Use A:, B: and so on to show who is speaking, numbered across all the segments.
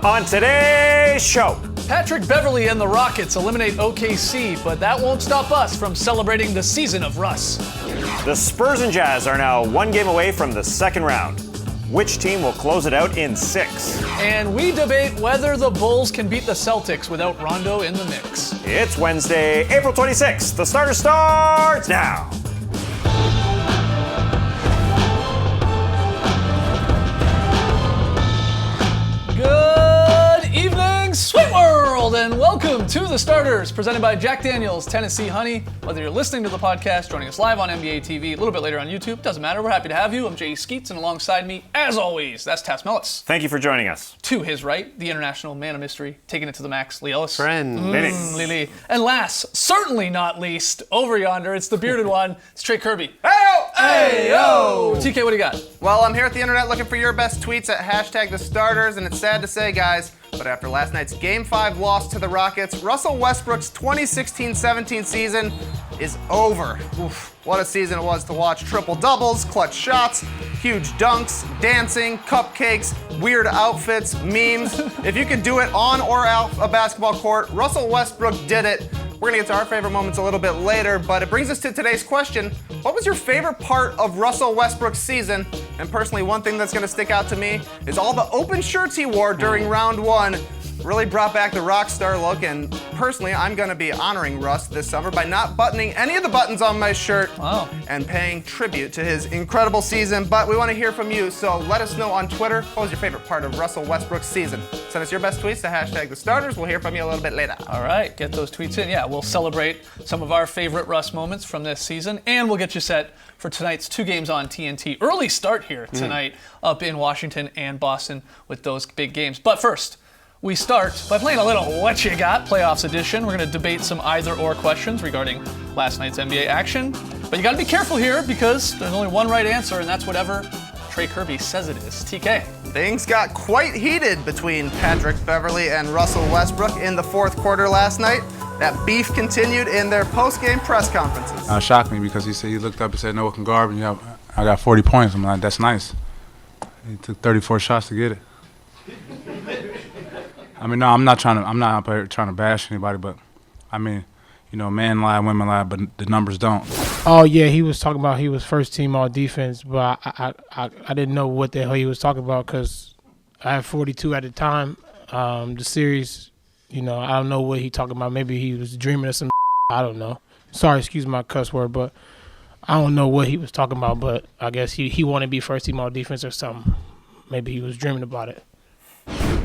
A: On today's show,
B: Patrick Beverley and the Rockets eliminate OKC, but that won't stop us from celebrating the season of Russ.
A: the Spurs and Jazz are now one game away from the second round. Which team will close it out in 6?
B: And we debate whether the Bulls can beat the Celtics without Rondo in the mix.
A: It's Wednesday, April 26th. The starter starts now.
B: Good evening, Sweet World, and welcome to The Starters, presented by Jack Daniel's Tennessee Honey. Whether you're listening to the podcast, joining us live on NBA TV, a little bit later on YouTube, doesn't matter. We're happy to have you. I'm Jay Skeets, and alongside me, as always, that's Tass Mellis.
A: Thank you for joining us.
B: To his right, the international man of mystery, taking it to the max, Lee Ellis.
A: Lily.
B: And last, certainly not least, over yonder, it's the bearded one, it's Trey Kirby.
C: Hey yo!
B: TK, what do you got?
C: Well, I'm here at the internet looking for your best tweets at #TheStarters, and it's sad to say, guys, but after last night's Game 5 loss to the Rockets, Russell Westbrook's 2016-17 season is over. Oof, what a season it was to watch. Triple doubles, clutch shots, huge dunks, dancing, cupcakes, weird outfits, memes. If you could do it on or out a basketball court, Russell Westbrook did it. We're gonna get to our favorite moments a little bit later, but it brings us to today's question. What was your favorite part of Russell Westbrook's season? And personally, one thing that's gonna stick out to me is all the open shirts he wore during round 1. Really brought back the rock star look, and personally, I'm gonna be honoring Russ this summer by not buttoning any of the buttons on my shirt and paying tribute to his incredible season. But we wanna hear from you, so let us know on Twitter, what was your favorite part of Russell Westbrook's season? Send us your best tweets to #TheStarters. We'll hear from you a little bit later.
B: All right, get those tweets in. Yeah, we'll celebrate some of our favorite Russ moments from this season, and we'll get you set for tonight's 2 games on TNT. Early start here tonight up in Washington and Boston with those big games. But first, we start by playing a little What You Got Playoffs edition. We're going to debate some either-or questions regarding last night's NBA action. But you got to be careful here because there's only one right answer, and that's whatever Trey Kirby says it is. TK.
C: Things got quite heated between Patrick Beverley and Russell Westbrook in the fourth quarter last night. That beef continued in their post-game press conferences.
D: Shocked me because he looked up and said, "No one can guard me. I got 40 points." I'm like, "That's nice." He took 34 shots to get it. I mean, no, I'm not up here trying to bash anybody, but I mean, you know, men lie, women lie, but the numbers don't.
E: Oh yeah, he was talking about he was first team all defense, but I didn't know what the hell he was talking about because I had 42 at the time. The series, you know, I don't know what he talking about. Maybe he was dreaming of some. I don't know. Sorry, excuse my cuss word, but I don't know what he was talking about. But I guess he wanted to be first team all defense or something. Maybe he was dreaming about it.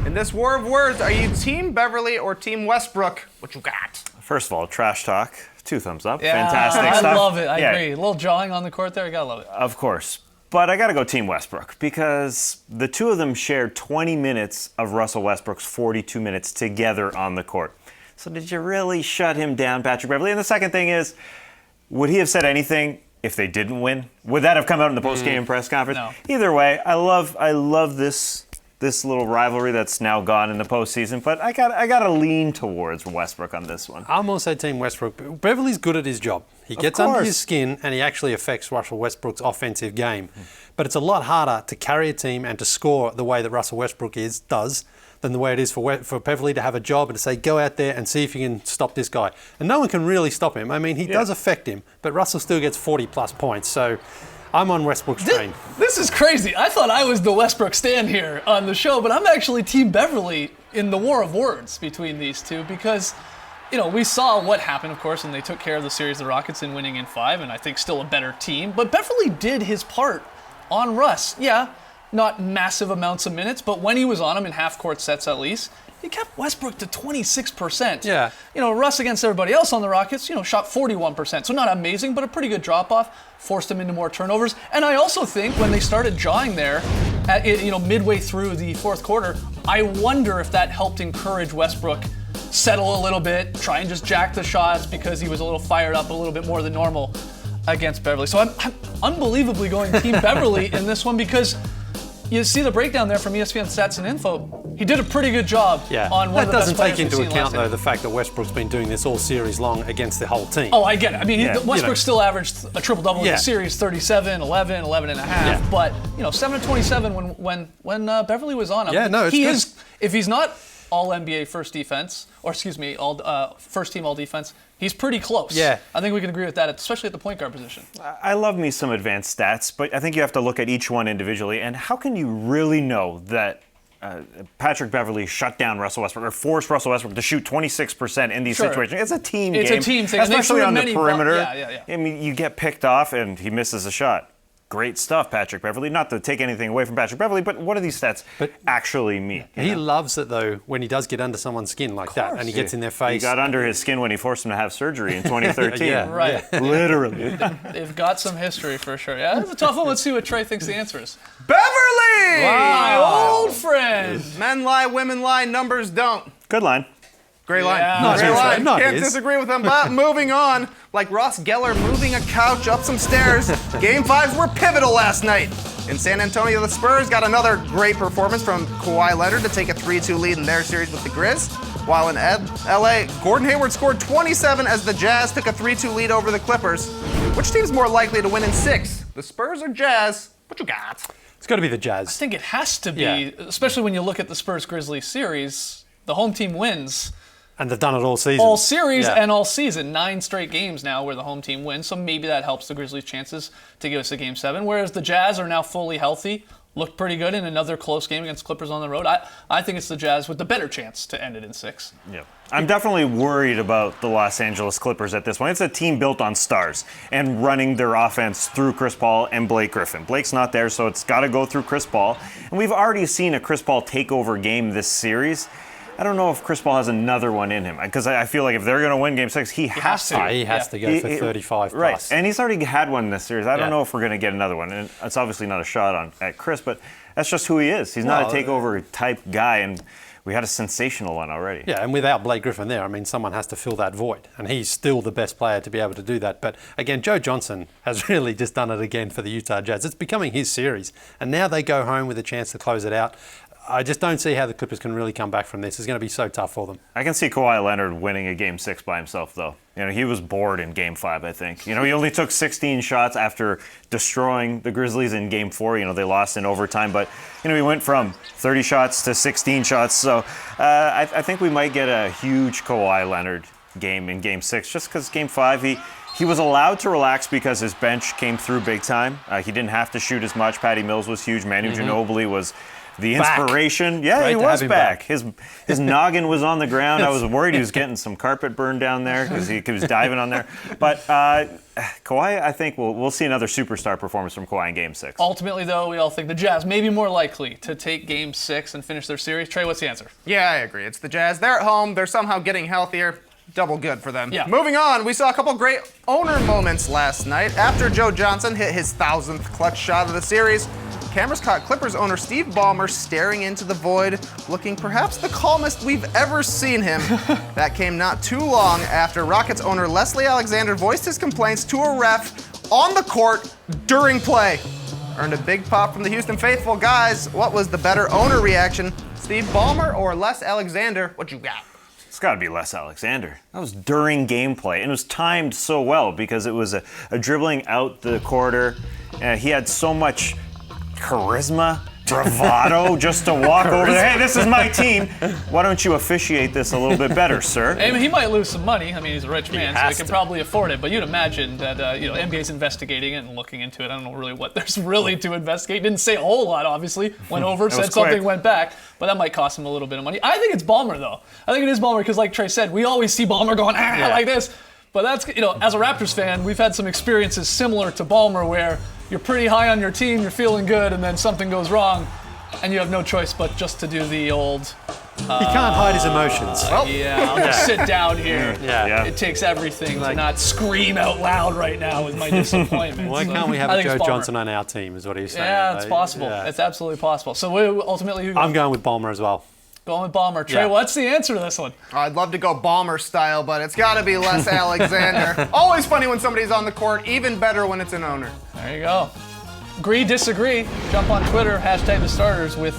C: In this war of words, are you Team Beverley or Team Westbrook? What you got?
A: First of all, trash talk. 2 thumbs up.
B: Yeah,
A: Fantastic
B: I
A: stuff.
B: love it. I agree. A little jawing on the court there. You got to love it.
A: Of course. But I got to go Team Westbrook because the two of them shared 20 minutes of Russell Westbrook's 42 minutes together on the court. So did you really shut him down, Patrick Beverley? And the second thing is, would he have said anything if they didn't win? Would that have come out in the post-game press conference?
B: No.
A: Either way, I love this little rivalry that's now gone in the postseason, but I got to lean towards Westbrook on this one.
F: I'm also Team Westbrook. Beverly's good at his job. He gets under his skin and he actually affects Russell Westbrook's offensive game. But it's a lot harder to carry a team and to score the way that Russell Westbrook does than the way it is for Beverly to have a job and to say, go out there and see if you can stop this guy. And no one can really stop him. I mean, he does affect him, but Russell still gets 40-plus points. So I'm on Westbrook's train.
B: This is crazy. I thought I was the Westbrook stand here on the show, but I'm actually Team Beverly in the war of words between these two because, you know, we saw what happened, of course, and they took care of the series of the Rockets in winning in 5, and I think still a better team. But Beverly did his part on Russ. Yeah, not massive amounts of minutes, but when he was on him in half-court sets at least, he kept Westbrook to 26%.
F: Yeah.
B: You know, Russ against everybody else on the Rockets, you know, shot 41%. So not amazing, but a pretty good drop-off. Forced him into more turnovers. And I also think when they started jawing there, midway through the fourth quarter, I wonder if that helped encourage Westbrook settle a little bit, try and just jack the shots because he was a little fired up a little bit more than normal against Beverly. So I'm unbelievably going Team Beverly in this one because you see the breakdown there from ESPN Stats and Info. He did a pretty good job on one of the best players we've seen last night.
F: That doesn't take into account, though, the fact that Westbrook's been doing this all series long against the whole team.
B: Oh, I get it. I mean, Westbrook still averaged a triple-double in the series, 37, 11 and a half. But, 7 of 27 when Beverly was on him.
F: Yeah, no, it's good.
B: if he's not all NBA first defense, or excuse me, all first team all defense, he's pretty close.
F: Yeah.
B: I think we can agree with that, especially at the point guard position.
A: I love me some advanced stats, but I think you have to look at each one individually. And how can you really know that Patrick Beverley shut down Russell Westbrook or forced Russell Westbrook to shoot 26% in these
B: Sure.
A: situations? It's a team
B: It's
A: game.
B: a team thing, and they
A: especially
B: threw
A: on the
B: many
A: perimeter.
B: Yeah.
A: I mean, you get picked off and he misses a shot. Great stuff, Patrick Beverley. Not to take anything away from Patrick Beverley, but what do these stats actually mean?
F: He loves it, though, when he does get under someone's skin like that and he gets in their
A: He
F: face.
A: got under his skin when he forced him to have surgery in 2013.
F: Yeah.
B: Right.
A: Literally.
B: They've got some history for sure. Yeah, that's a tough one. Let's see what Trey thinks the answer is.
C: Beverly!
B: My old friend.
C: Men lie, women lie, numbers don't.
A: Good line.
C: Great line.
B: Yeah.
F: Not
C: Great
F: his,
C: line.
F: not
C: Can't
F: his.
C: disagree with him. But moving on, like Ross Geller moving a couch up some stairs, Game 5s were pivotal last night. In San Antonio, the Spurs got another great performance from Kawhi Leonard to take a 3-2 lead in their series with the Grizz. While in LA, Gordon Hayward scored 27 as the Jazz took a 3-2 lead over the Clippers. Which team's more likely to win in 6? The Spurs or Jazz? What you got?
F: It's got to be the
B: I
F: Jazz.
B: think it has to be,
F: Yeah.
B: especially when you look at the Spurs-Grizzlies series, the home team wins
F: And they've done it all season.
B: all series
F: Yeah.
B: and all season. 9 straight games now where the home team wins, so maybe that helps the Grizzlies' chances to give us a Game 7. Whereas the Jazz are now fully healthy, looked pretty good in another close game against Clippers on the road. I think it's the Jazz with the better chance to end it in 6.
A: Yeah. I'm definitely worried about the Los Angeles Clippers at this point. It's a team built on stars and running their offense through Chris Paul and Blake Griffin. Blake's not there, so it's got to go through Chris Paul. And we've already seen a Chris Paul takeover game this series. I don't know if Chris Paul has another one in him, because I feel like if they're going to win Game 6, he has to.
F: He has to go for 35
A: Right,
F: plus.
A: and he's already had one this series. I don't
F: Yeah.
A: know if we're going to get another one. And it's obviously not a shot at Chris, but that's just who he is. He's not a takeover type guy, and we had a sensational one already.
F: Yeah, and without Blake Griffin there, I mean, someone has to fill that void. And he's still the best player to be able to do that. But again, Joe Johnson has really just done it again for the Utah Jazz. It's becoming his series. And now they go home with a chance to close it out. I just don't see how the Clippers can really come back from this. It's going to be so tough for them.
A: I can see Kawhi Leonard winning a Game 6 by himself, though. You know, he was bored in Game 5, I think. You know, he only took 16 shots after destroying the Grizzlies in Game 4. You know, they lost in overtime, but, you know, he went from 30 shots to 16 shots. So I think we might get a huge Kawhi Leonard game in Game 6, just because Game 5, he was allowed to relax because his bench came through big time. He didn't have to shoot as much. Patty Mills was huge. Manu Ginobili was the inspiration. Yeah,
F: Great
A: he
F: to
A: was
F: have him
A: back. His noggin was on the ground. I was worried he was getting some carpet burn down there because he was diving on there. But Kawhi, I think we'll see another superstar performance from Kawhi in Game 6.
B: Ultimately, though, we all think the Jazz may be more likely to take Game 6 and finish their series. Trey, what's the answer?
C: Yeah, I agree. It's the Jazz. They're at home. They're somehow getting healthier. Double good for them.
B: Yeah.
C: Moving on, we saw a couple great owner moments last night. After Joe Johnson hit his 1,000th clutch shot of the series, cameras caught Clippers owner Steve Ballmer staring into the void, looking perhaps the calmest we've ever seen him. That came not too long after Rockets owner Leslie Alexander voiced his complaints to a ref on the court during play. Earned a big pop from the Houston faithful. Guys, what was the better owner reaction? Steve Ballmer or Les Alexander? What you got?
A: It's got to be Les Alexander. That was during gameplay, and it was timed so well because it was a dribbling out the quarter. He had so much charisma, bravado, just to walk over there. Hey, this is my team. Why don't you officiate this a little bit better, sir?
B: I mean, he might lose some money. I mean, he's a rich man, so he
F: has
B: can
F: to.
B: probably afford it. But you'd imagine that NBA's investigating it and looking into it. I don't know really what there's really to investigate. Didn't say a whole lot, obviously. Went over,
A: was
B: said something,
A: quick.
B: went back. But that might cost him a little bit of money. I think it's Ballmer, though. I think it is Ballmer because, like Trey said, we always see Ballmer going like this. But that's, as a Raptors fan, we've had some experiences similar to Ballmer where you're pretty high on your team, you're feeling good, and then something goes wrong, and you have no choice but just to do the old,
F: He can't hide his emotions.
C: Well,
B: I'll just sit down here.
F: Yeah.
B: It takes everything to not scream out loud right now with my disappointment.
F: Why
B: So,
F: can't we have
B: I
F: a
B: think
F: Joe
B: it's Ballmer.
F: Johnson on our team, is what he's saying.
B: Yeah, it's possible.
F: Yeah.
B: It's absolutely possible. So we ultimately
F: I'm going with Ballmer as well.
B: going with Ballmer. Trey,
F: Yeah.
B: what's the answer to this one?
C: I'd love to go Ballmer style, but it's got to be Les Alexander. Always funny when somebody's on the court, even better when it's an owner.
B: There you go. Agree, disagree. Jump on Twitter, hashtag the starters with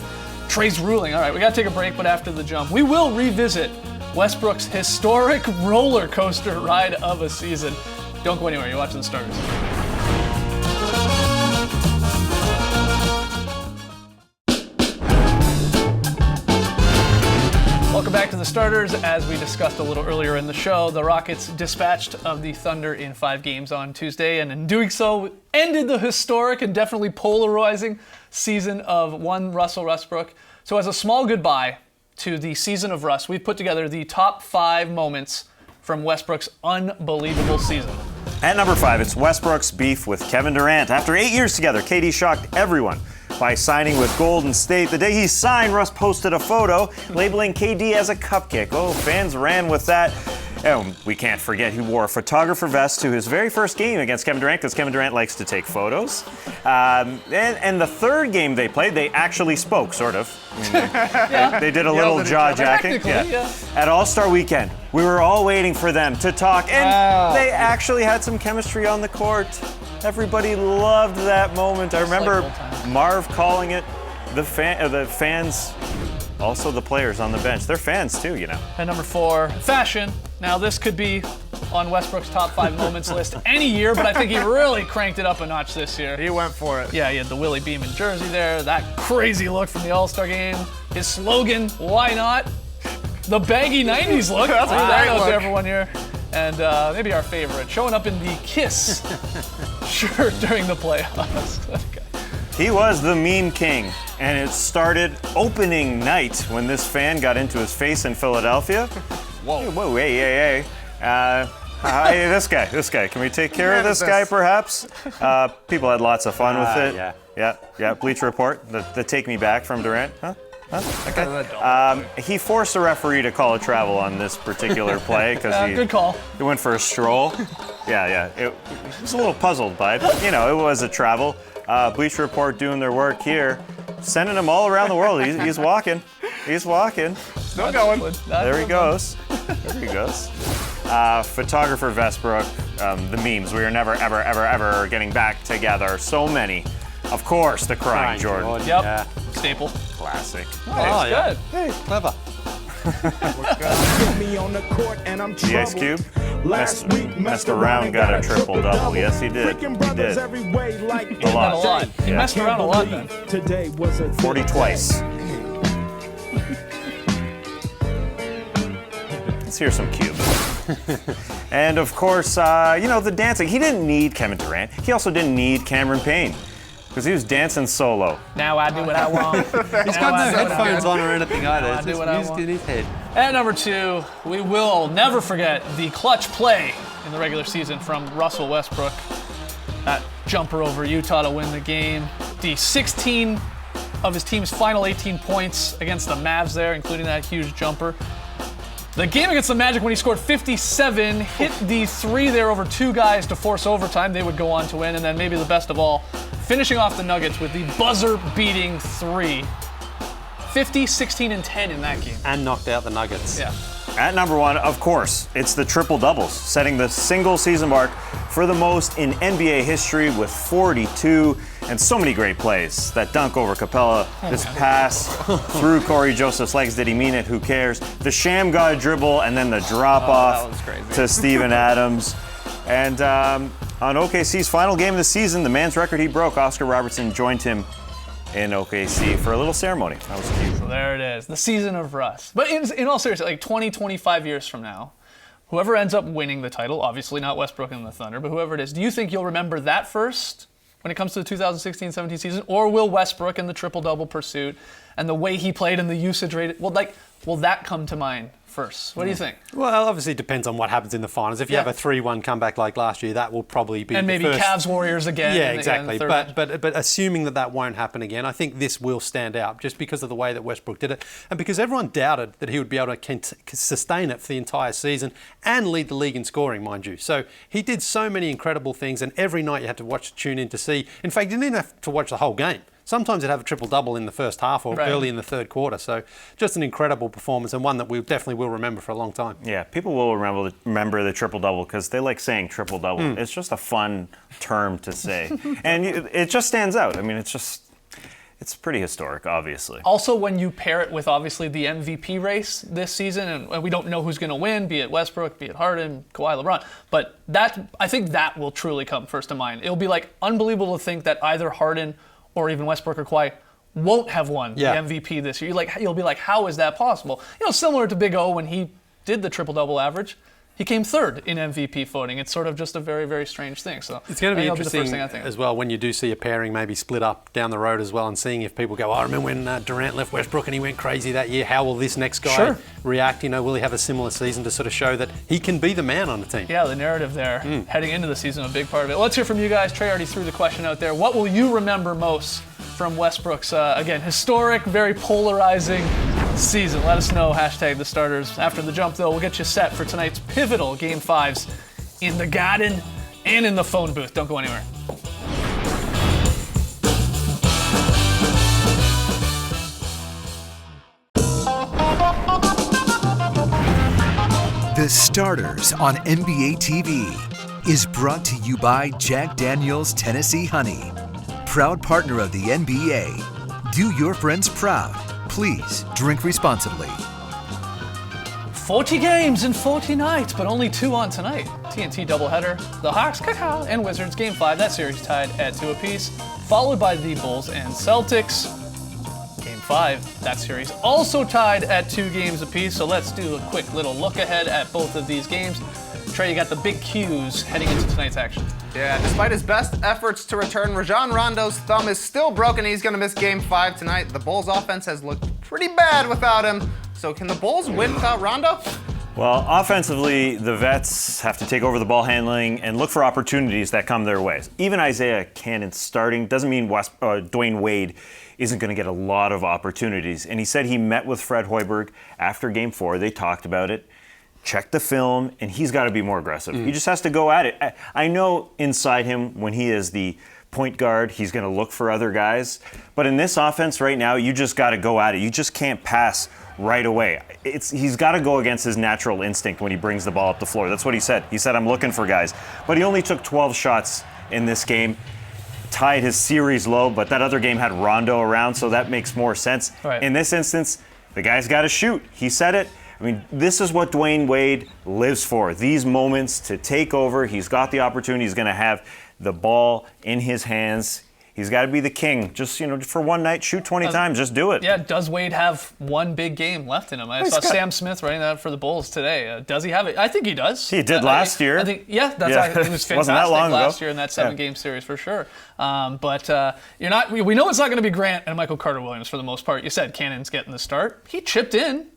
B: Trey's ruling. All right, we got to take a break, but after the jump, we will revisit Westbrook's historic roller coaster ride of a season. Don't go anywhere. You're watching the starters. Welcome back to the starters. As we discussed a little earlier in the show, the Rockets dispatched of the Thunder in 5 games on Tuesday, and in doing so, ended the historic and definitely polarizing season of one Russell Westbrook. So as a small goodbye to the season of Russ, we've put together the top 5 moments from Westbrook's unbelievable season.
A: At number 5, it's Westbrook's beef with Kevin Durant. After 8 years together, KD shocked everyone by signing with Golden State. The day he signed, Russ posted a photo labeling KD as a cupcake. Oh, fans ran with that. And we can't forget he wore a photographer vest to his very first game against Kevin Durant, because Kevin Durant likes to take photos. And the third game they played, they actually spoke, sort of. I mean, they did a little jaw-jacking.
B: Yeah.
A: At All-Star Weekend, we were all waiting for them to talk, and they actually had some chemistry on the court. Everybody loved that moment. I remember Marv calling it. The fans, also the players on the bench, they're fans too, you know.
B: At number 4, fashion. Now this could be on Westbrook's top 5 moments list any year, but I think he really cranked it up a notch this year.
C: He went for it.
B: Yeah, he had the Willie Beeman jersey there, that crazy look from the All-Star game, his slogan, why not? The baggy 90s look,
C: That's a
B: threw that
C: great
B: out
C: look.
B: to everyone here. And maybe our favorite, showing up in the Kiss shirt during the playoffs. Okay.
A: He was the meme king, and it started opening night when this fan got into his face in Philadelphia. Whoa, hey. Hi, this guy. Can we take care of this guy, perhaps? People had lots of fun with it. Yeah. Bleacher Report, the take me back from Durant. Huh? Okay. He forced the referee to call a travel on this particular play because
B: Good call.
A: he went for a stroll. Yeah. He was a little puzzled by it. You know, it was a travel. Bleacher Report doing their work here, sending him all around the world. He's walking.
C: Still going.
A: There he goes. Photographer Westbrook, the memes. We are never, ever getting back together. So many. Of course, the crying Jordan.
B: Yep.
F: Yeah.
B: Staple.
A: Classic.
F: Oh, yeah.
B: Good.
F: Hey, clever.
A: The Ice Cube messed around, got a triple-double. Yes, he did. He did. A lot.
B: He
A: Yeah.
B: messed around a lot then.
A: 40 twice. Let's hear some Cube. And of course, the dancing. He didn't need Kevin Durant. He also didn't need Cameron Payne, because he was dancing solo.
B: Now I do what I want.
F: He's got no headphones on or anything either.
B: I
F: It's
B: do
F: just
B: what I
F: music
B: want.
F: in his head.
B: At number 2, we will never forget the clutch play in the regular season from Russell Westbrook. That jumper over Utah to win the game. The 16 of his team's final 18 points against the Mavs there, including that huge jumper. The game against the Magic when he scored 57, hit the 3 there over 2 guys to force overtime. They would go on to win. And then maybe the best of all, finishing off the Nuggets with the buzzer-beating 3. 50, 16, and 10 in that game.
F: And knocked out the Nuggets.
B: Yeah.
A: At number 1, of course, it's the triple-doubles, setting the single-season mark for the most in NBA history with 42, and so many great plays. That dunk over Capella, this pass through Corey Joseph's legs. Did he mean it? Who cares? The sham got a dribble, and then the
C: that was
A: drop-off
C: crazy.
A: to Steven Adams. And on OKC's final game of the season, the man's record he broke, Oscar Robertson joined him in OKC for a little ceremony. That was cute.
B: So there it is, the season of Russ. But in all seriousness, like 20, 25 years from now, whoever ends up winning the title, obviously not Westbrook and the Thunder, but whoever it is, do you think you'll remember that first when it comes to the 2016-17 season? Or will Westbrook and the triple-double pursuit and the way he played and the usage rate, will that come to mind first? What do you think?
F: Well, obviously it depends on what happens in the finals. If you have a 3-1 comeback like last year, that will probably be
B: And
F: the
B: maybe
F: first.
B: Cavs Warriors again.
F: Yeah,
B: in the
F: exactly.
B: third match.
F: But assuming that won't happen again, I think this will stand out just because of the way that Westbrook did it, and because everyone doubted that he would be able to sustain it for the entire season and lead the league in scoring, mind you. So he did so many incredible things, and every night you had to tune in to see. In fact, you didn't even have to watch the whole game. Sometimes it'd have a triple-double in the first half or early in the third quarter. So just an incredible performance, and one that we definitely will remember for a long time.
A: Yeah, people will remember the triple-double because they like saying triple-double. It's just a fun term to say. And it just stands out. I mean, it's pretty historic, obviously.
B: Also, when you pair it with, obviously, the MVP race this season, and we don't know who's going to win, be it Westbrook, be it Harden, Kawhi, LeBron, but I think that will truly come first to mind. It'll be, like, unbelievable to think that either Harden or even Westbrook or Kawhi won't have won
F: Yeah.
B: the MVP this year. You'll be like, how is that possible? Similar to Big O when he did the triple-double average. He came third in MVP voting. It's sort of just a very, very strange thing. So
F: It's going to be
B: that'll the
F: interesting
B: first thing I think.
F: as well when you do see a pairing maybe split up down the road as well, and seeing if people go, I remember when Durant left Westbrook and he went crazy that year. How will this next guy
B: Sure.
F: react? Will he have a similar season to sort of show that he can be the man on the team?
B: Yeah, the narrative there heading into the season, a big part of it. Let's hear from you guys. Trey already threw the question out there. What will you remember most from Westbrook's, again, historic, very polarizing season? Let us know. Hashtag the starters. After the jump, though, we'll get you set for tonight's pivotal Game 5s in the Garden and in the phone booth. Don't go anywhere.
G: The Starters on NBA TV is brought to you by Jack Daniel's Tennessee Honey, proud partner of the NBA. Do your friends proud. Please drink responsibly.
B: 40 games in 40 nights, but only 2 on tonight. TNT doubleheader. The Hawks, Cacao, and Wizards Game 5. That series tied at 2 apiece, followed by the Bulls and Celtics. Game 5, that series also tied at 2 games apiece. So let's do a quick little look ahead at both of these games. Trey, you got the big cues heading into tonight's action.
C: Yeah, despite his best efforts to return, Rajon Rondo's thumb is still broken. He's going to miss Game 5 tonight. The Bulls' offense has looked pretty bad without him. So can the Bulls win without Rondo?
A: Well, offensively, the vets have to take over the ball handling and look for opportunities that come their way. Even Isaiah Canaan starting doesn't mean Dwayne Wade isn't going to get a lot of opportunities. And he said he met with Fred Hoiberg after Game 4. They talked about it, checked the film, and he's got to be more aggressive. He just has to go at it. I know inside him, when he is the point guard, he's going to look for other guys. But in this offense right now, you just got to go at it. You just can't pass right away. He's got to go against his natural instinct when he brings the ball up the floor. That's what he said. He said, I'm looking for guys. But he only took 12 shots in this game, tied his series low, but that other game had Rondo around, so that makes more sense.
B: Right.
A: In this instance, the guy's got to shoot. He said it. I mean, this is what Dwayne Wade lives for. These moments to take over. He's got the opportunity. He's going to have the ball in his hands. He's got to be the king. Just, for one night, shoot 20 times. Just do it.
B: Yeah, does Wade have one big game left in him? I saw Sam Smith writing that for the Bulls today. Does he have it? I think he does.
A: He did last year.
B: I think, yeah, that's right. It was fantastic
A: Wasn't that long
B: last
A: ago.
B: year in that 7-game series for sure. But you're not. We know it's not going to be Grant and Michael Carter-Williams for the most part. You said Cannon's getting the start. He chipped in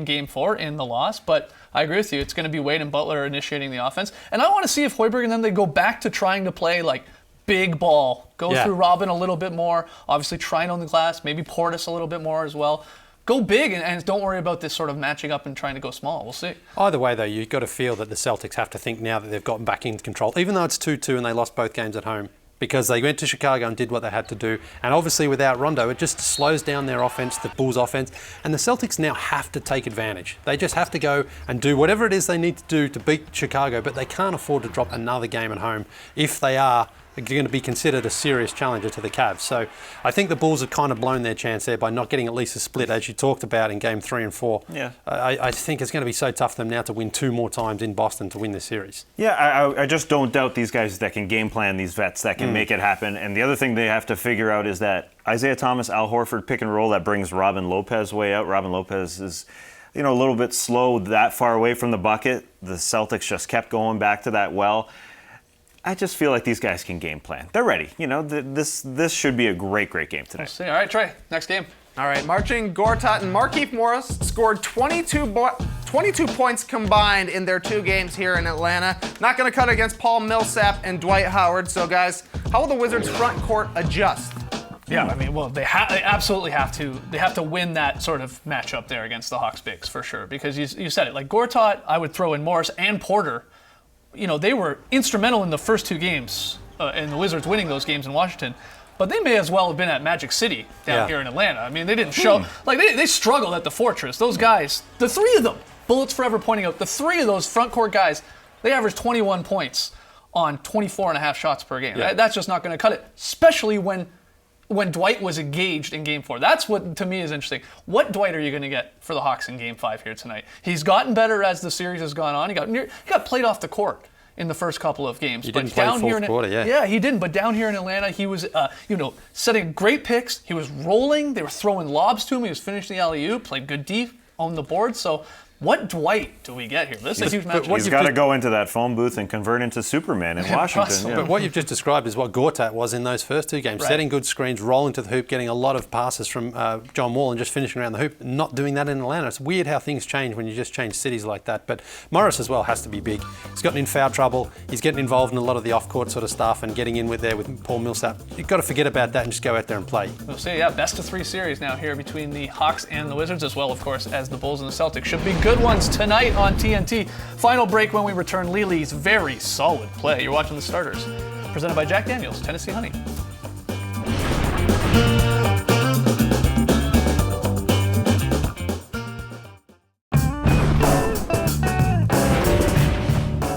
B: Game 4 in the loss, but I agree with you. It's going to be Wade and Butler initiating the offense. And I want to see if Hoiberg and then they go back to trying to play like big ball. Go through Robin a little bit more. Obviously trying on the glass. Maybe Portis a little bit more as well. Go big and don't worry about this sort of matching up and trying to go small. We'll see.
F: Either way, though, you've got to feel that the Celtics have to think now that they've gotten back into control, even though it's 2-2 and they lost both games at home, because they went to Chicago and did what they had to do. And obviously without Rondo, it just slows down their offense, the Bulls' offense. And the Celtics now have to take advantage. They just have to go and do whatever it is they need to do to beat Chicago, but they can't afford to drop another game at home if they are going to be considered a serious challenger to the Cavs. So I think the Bulls have kind of blown their chance there by not getting at least a split, as you talked about in Game 3 and 4.
A: Yeah.
F: I think it's going to be so tough for them now to win 2 more times in Boston to win this series.
A: Yeah, I just don't doubt these guys that can game plan, these vets that can make it happen. And the other thing they have to figure out is that Isaiah Thomas, Al Horford pick and roll that brings Robin Lopez way out. Robin Lopez is a little bit slow that far away from the bucket. The Celtics just kept going back to that well. I just feel like these guys can game plan. They're ready. This should be a great game tonight.
B: We'll see. All right, Trey, next game.
C: All right, Marcin Gortat and Markieff Morris scored 22 points combined in their 2 games here in Atlanta. Not going to cut against Paul Millsap and Dwight Howard. So, guys, how will the Wizards' front court adjust?
B: Yeah, I mean, well, they absolutely have to. They have to win that sort of matchup there against the Hawks bigs for sure. Because you said it, like Gortat, I would throw in Morris and Porter. They were instrumental in the first 2 games, and the Wizards winning those games in Washington. But they may as well have been at Magic City down here in Atlanta. I mean, they didn't show. They struggled at the Fortress. Those guys, the 3 of them, Bullets Forever pointing out, the 3 of those front court guys, they averaged 21 points on 24.5 shots per game.
F: Yeah.
B: That's just not going to cut it, especially when Dwight was engaged in Game 4. That's what, to me, is interesting. What Dwight are you going to get for the Hawks in Game 5 here tonight? He's gotten better as the series has gone on. He got played off the court in the first couple of games.
F: He didn't play fourth quarter, yeah.
B: Yeah, he didn't. But down here in Atlanta, he was, setting great picks. He was rolling. They were throwing lobs to him. He was finishing the alley-oop, played good deep, owned the board. So what Dwight do we get here? This is a huge matchup.
A: He's got to go into that phone booth and convert into Superman in Washington. Yeah.
F: But what you've just described is what Gortat was in those first two games, setting good screens, rolling to the hoop, getting a lot of passes from John Wall and just finishing around the hoop, not doing that in Atlanta. It's weird how things change when you just change cities like that. But Morris as well has to be big. He's gotten in foul trouble. He's getting involved in a lot of the off-court sort of stuff and getting in with Paul Millsap. You've got to forget about that and just go out there and play.
B: We'll see, best of 3 series now here between the Hawks and the Wizards, as well, of course, as the Bulls and the Celtics. Should be good ones tonight on TNT. Final break when we return. Lely's very solid play. You're watching The Starters, presented by Jack Daniels, Tennessee Honey.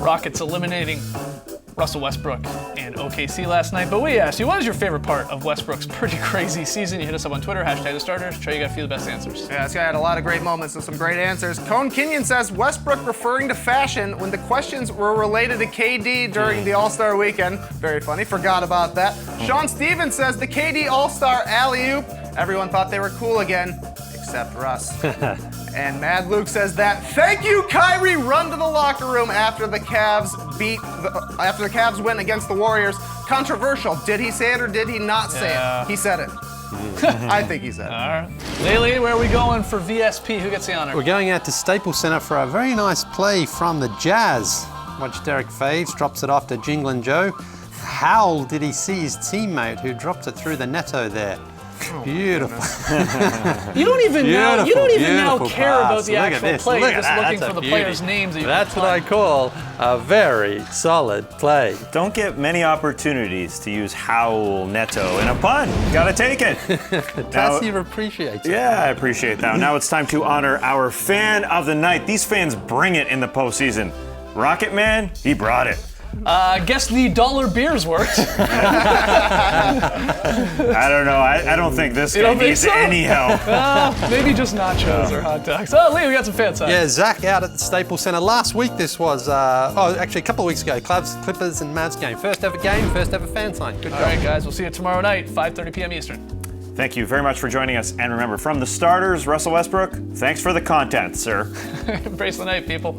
B: Rockets eliminating Russell Westbrook and OKC last night. But we asked you, what is your favorite part of Westbrook's pretty crazy season? You hit us up on Twitter, #TheStarters. Trey, you got a few of the best answers.
C: Yeah, this guy had a lot of great moments and some great answers. Cone Kenyon says Westbrook referring to fashion when the questions were related to KD during the All-Star weekend. Very funny, forgot about that. Sean Stevens says the KD All-Star alley-oop. Everyone thought they were cool again, except Russ. And Mad Luke says that thank you, Kyrie, run to the locker room after the Cavs win against the Warriors. Controversial. Did he say it or did he not say it? He said it. I think he said it.
B: All right. Lely, where are we going for VSP? Who gets the honor?
F: We're going out to Staples Center for a very nice play from the Jazz. Watch Derek Favs, drops it off to Jinglin Joe. How did he see his teammate who dropped it through the netto there? Beautiful.
B: You don't even now care
F: pass.
B: about the
F: Look at
B: actual
F: this.
B: play.
F: Look
B: You're
F: at
B: just
F: that.
B: looking
F: That's
B: for
F: a
B: the
F: beauty.
B: players' names. That
F: That's what I call a very solid play.
A: Don't get many opportunities to use howl netto in a pun. Gotta take it.
F: Tassie appreciates it.
A: Yeah, I appreciate that. Now it's time to honor our fan of the night. These fans bring it in the postseason. Rocket Man, he brought it.
B: Guess the dollar beers worked.
A: I don't know. I don't think this guy needs any help.
B: Maybe just nachos or hot dogs. Oh, Lee, we got some fan side.
F: Yeah, Zach out at the Staples Center. Last week this was, actually a couple of weeks ago, Clippers and Mavs game. First ever game, first ever fan sign. Good job.
B: All right, guys, we'll see you tomorrow night, 5:30 p.m. Eastern.
A: Thank you very much for joining us. And remember, from the starters, Russell Westbrook, thanks for the content, sir.
B: Embrace the night, people.